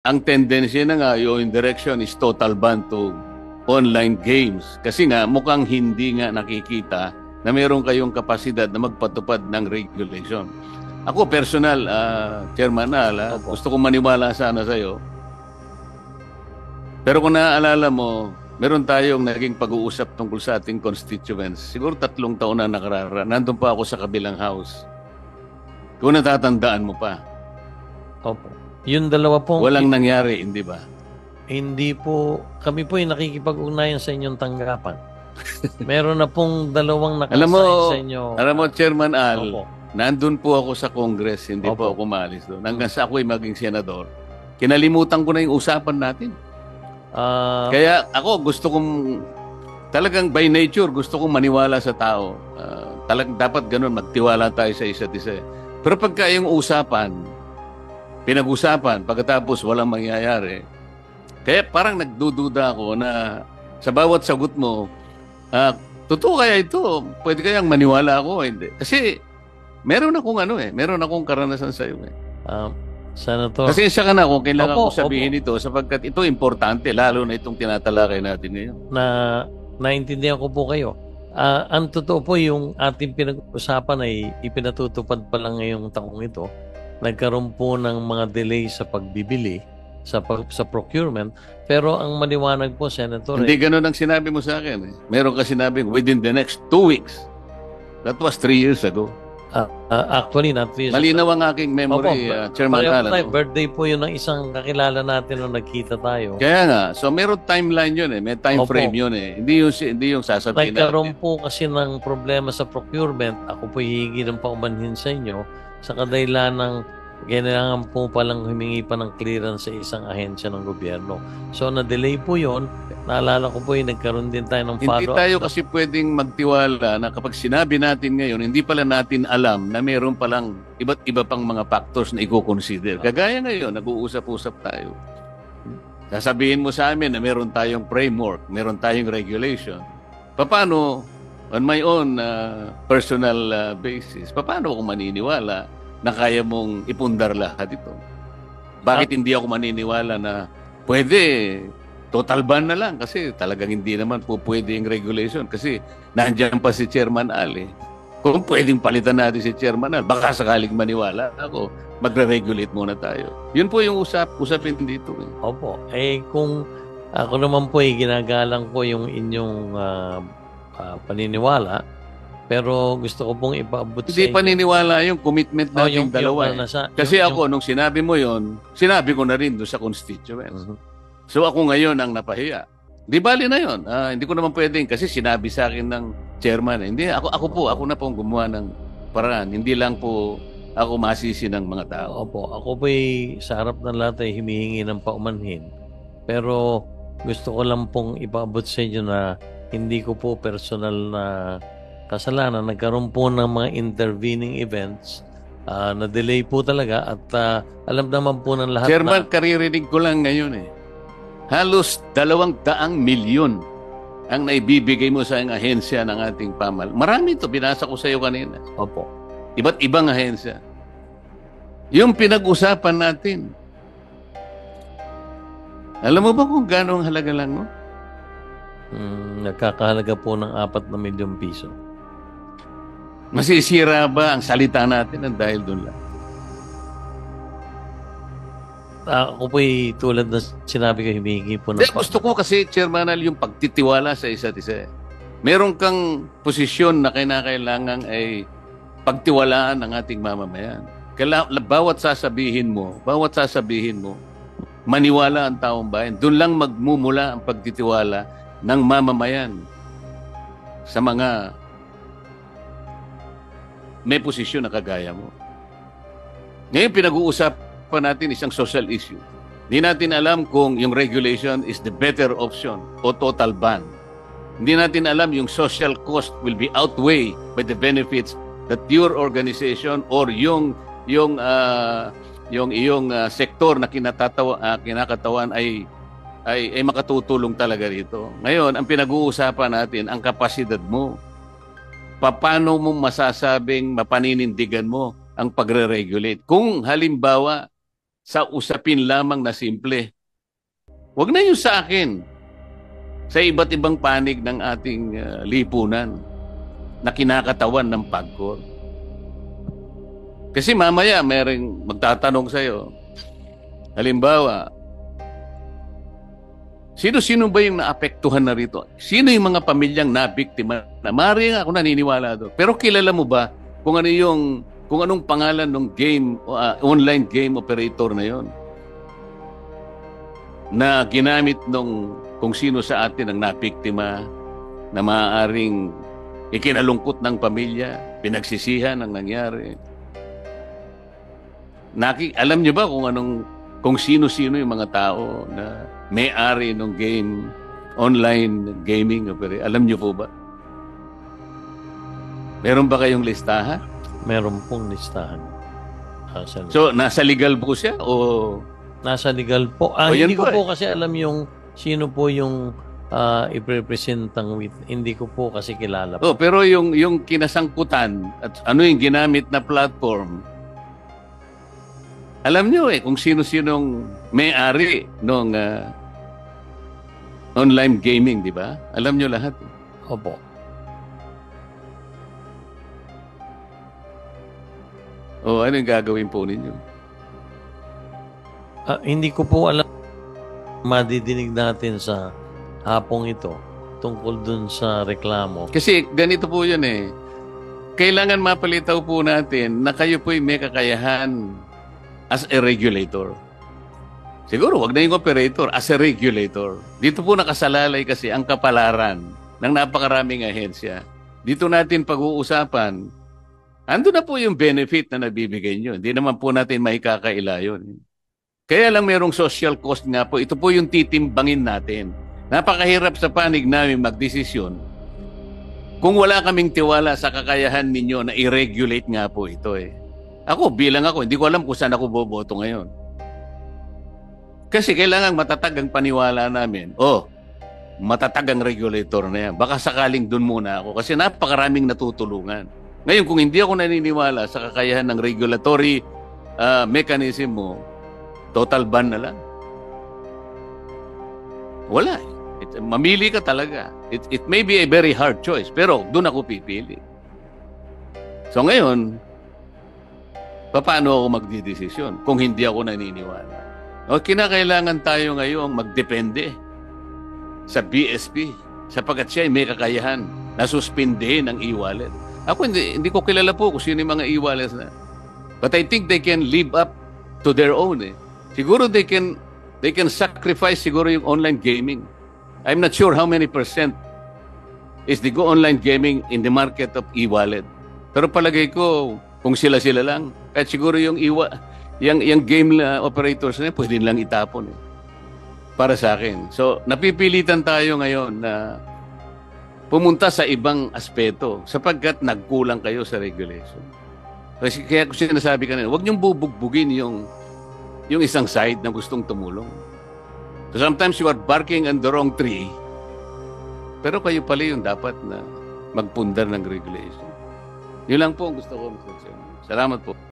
ang tendency na nga yung direction is total ban to online games. Kasi nga mukhang hindi nga nakikita na meron kayong kapasidad na magpatupad ng regulation. Ako personal, Chairman Al, Opo. gusto kong maniwala sana sa'yo. Pero kung naaalala mo, meron tayong naging pag-uusap tungkol sa ating constituents. Siguro 3 taon na nakararaan. Nandun pa ako sa kabilang house. Kung natatandaan mo pa, Opo. Yung dalawa pong walang nangyari, hindi ba? hindi po, kami po yung nakikipag-ugnayan sa inyong tanggapan. Meron na pong dalawang nakasign sa inyo. Alam mo, Chairman Al, Opo. nandun po ako sa Congress, hindi po Opo. ako maalis doon. Hanggang sa ako'y maging senador, kinalimutan ko na yung usapan natin. Ah, Kaya ako gusto kong, talagang by nature, gusto kong maniwala sa tao. Talagang dapat ganun, magtiwala tayo sa isa't isa. Pero pagka yung usapan, pinag-usapan, pagkatapos walang mangyayari, kaya parang nagdududa ako na sa bawat sagot mo, totoo kaya ito? Pwede kayang maniwala ako? Hindi. Kasi meron akong meron akong karanasan sa iyo. Senator. Kasi siya ka na kung kailangan Opo, ko sabihin ito sapagkat ito importante, lalo na itong tinatalakay natin ngayon. na naintindihan ko po kayo. Ang totoo po yung ating pinag-usapan ay ipinatutupad pa lang ngayong taong ito. Nagkaroon po ng mga delay sa pagbibili, sa procurement. Pero ang maliwanag po, Senator, Hindi ganun ang sinabi mo sa akin. Meron ka sinabing within the next 2 weeks. That was 3 years ago. actually, not this. Malinaw ang aking memory, Chairman pareho Alan. tayo. Birthday po yun ng isang kakilala natin nung nagkita tayo. Kaya nga, so meron timeline yun may time Opo. frame yun Hindi yung sasabihin Nagkaroon natin. po kasi ng problema sa procurement. Ako po hihingi ng paumanhin sa inyo sa kadahilan ng kailangan po palang humingi pa ng clearance sa isang ahensya ng gobyerno. So, na-delay po yon. Naalala ko po yung nagkaroon din tayo ng Hindi follow-up. tayo kasi pwedeng magtiwala na kapag sinabi natin ngayon, hindi pala natin alam na meron palang iba't iba pang mga factors na i-consider. Kagaya ngayon, nag-uusap-usap tayo. Sasabihin mo sa amin na meron tayong framework, meron tayong regulation. Paano, on my own personal basis, paano ako maniniwala na kaya mong ipundar lahat ito? Bakit hindi ako maniniwala na pwede total ban na lang kasi talagang hindi naman po pwede yung regulation kasi nandiyan pa si Chairman Al Kung pwedeng palitan natin si Chairman Al, baka sakaling maniwala ako, magre-regulate muna tayo. Yun po yung usapin dito. Opo. Kung ako naman po ginagalang ko yung inyong paniniwala, pero gusto ko pong ipaabot sa Hindi inyo. paniniwala yung commitment nating dalawa. Kasi yung- ako, nung sinabi mo yon, sinabi ko na rin doon sa constituents. So ako ngayon ang napahiya. Di bali na yon. Hindi ko naman pwedeng kasi sinabi sa akin ng chairman. Hindi, ako na po ang gumawa ng paraan. Hindi lang po ako masisi ng mga tao. Opo, ako po sa harap ng lahat ay humihingi ng paumanhin. Pero gusto ko lang pong ipaabot sa inyo na hindi ko po personal na kasalanan. Nagkaroon po ng mga intervening events. Na-delay po talaga at alam naman po ng lahat Chairman, karirinig ko lang ngayon Halos 200 milyon ang naibibigay mo sa ahensya ng ating pamahalaan. Marami ito, binasa ko sa iyo kanina. Opo. Iba't ibang ahensya. Yung pinag-usapan natin, alam mo ba kung gano'ng halaga lang, no? Nagkakahalaga po ng 4 na milyong piso. Masisira ba ang salita natin ng dahil doon lang? Ako po'y tulad na sinabi ko, humihingi po ng... Gusto ko kasi, Chairman Al, yung pagtitiwala sa isa't isa. Meron kang posisyon na kinakailangan ay pagtiwalaan ng ating mamamayan. Bawat sasabihin mo, maniwala ang taong bayan. Doon lang magmumula ang pagtitiwala ng mamamayan sa mga may posisyon na kagaya mo. Ngayon pinag-uusapan natin isang social issue. Hindi natin alam kung yung regulation is the better option o total ban. Hindi natin alam yung social cost will be outweighed by the benefits that your organization or yung iyong sektor na kinakatawan ay makatutulong talaga dito. Ngayon, ang pinag-uusapan natin, ang kapasidad mo. Paano mo masasabing mapaninindigan mo ang pagre-regulate? Kung halimbawa, sa usapin lamang na simple. Huwag na yung sa akin, sa iba't ibang panig ng ating lipunan na kinakatawan ng PAGCOR. Kasi mamaya merong magtatanong sa'yo, halimbawa, sino-sino ba yung naapektuhan na rito? Sino yung mga pamilyang nabiktima? Na maaaring ako naniniwala doon. Pero kilala mo ba kung anong pangalan ng game, online game operator na yon na ginamit nung kung sino sa atin ang nabiktima na maaaring ikinalungkot ng pamilya, pinagsisihan ang nangyari. Alam niyo ba kung sino-sino yung mga tao na may-ari ng game, online gaming operator? Alam niyo po ba? Meron ba kayong listahan? Meron pong listahan. So, nasa legal po siya o nasa legal po. Hindi ko po kasi alam yung sino po yung i-representang with. Hindi ko po kasi kilala po. pero yung kinasangkutan at ano yung ginamit na platform, alam nyo kung sino-sinong may-ari ng online gaming, di ba? Alam nyo lahat. Opo. Ano yung gagawin po ninyo? Hindi ko po alam. Madidinig natin sa hapong ito tungkol dun sa reklamo. Kasi ganito po yun Kailangan mapalitaw po natin na kayo po'y may kakayahan as a regulator. Siguro, wag na yung operator, as a regulator. Dito po nakasalalay kasi ang kapalaran ng napakaraming ahensya. Dito natin pag-uusapan, ando na po yung benefit na nabibigay nyo. Hindi naman po natin maikakaila yun. Kaya lang merong social cost nga po. Ito po yung titimbangin natin. Napakahirap sa panig namin magdesisyon kung wala kaming tiwala sa kakayahan ninyo na i-regulate nga po ito bilang ako, hindi ko alam kung saan ako boboto ngayon. Kasi kailangan matatag ang paniwala namin. Matatag ang regulator na yan. Baka sakaling dun muna ako kasi napakaraming natutulungan. Ngayon, kung hindi ako naniniwala sa kakayahan ng regulatory mechanism mo, total ban na lang. Wala. Mamili ka talaga. It may be a very hard choice, pero doon ako pipili. So ngayon, paano ako magdidesisyon kung hindi ako naniniwala? Kinakailangan tayo ngayon magdepende sa BSP sapagkat siya ay may kakayahan na suspindehin ang e-wallet. Ako hindi ko kilala po kung sino yung mga e-wallets na. But I think they can live up to their own. Siguro they can sacrifice siguro yung online gaming. I'm not sure how many percent is the online gaming in the market of e-wallet. Pero palagay ko, kung sila-sila lang, kahit siguro yung game operators na pwede lang itapon para sa akin. So, napipilitan tayo ngayon na pumunta sa ibang aspeto sapagkat nagkulang kayo sa regulation. Kasi kaya ko sinasabi kanina, huwag niyong bubugbugin yung isang side na gustong tumulong. So sometimes you are barking on the wrong tree, pero kayo pala yung dapat na magpundar ng regulation. Yun lang po ang gusto ko. Salamat po.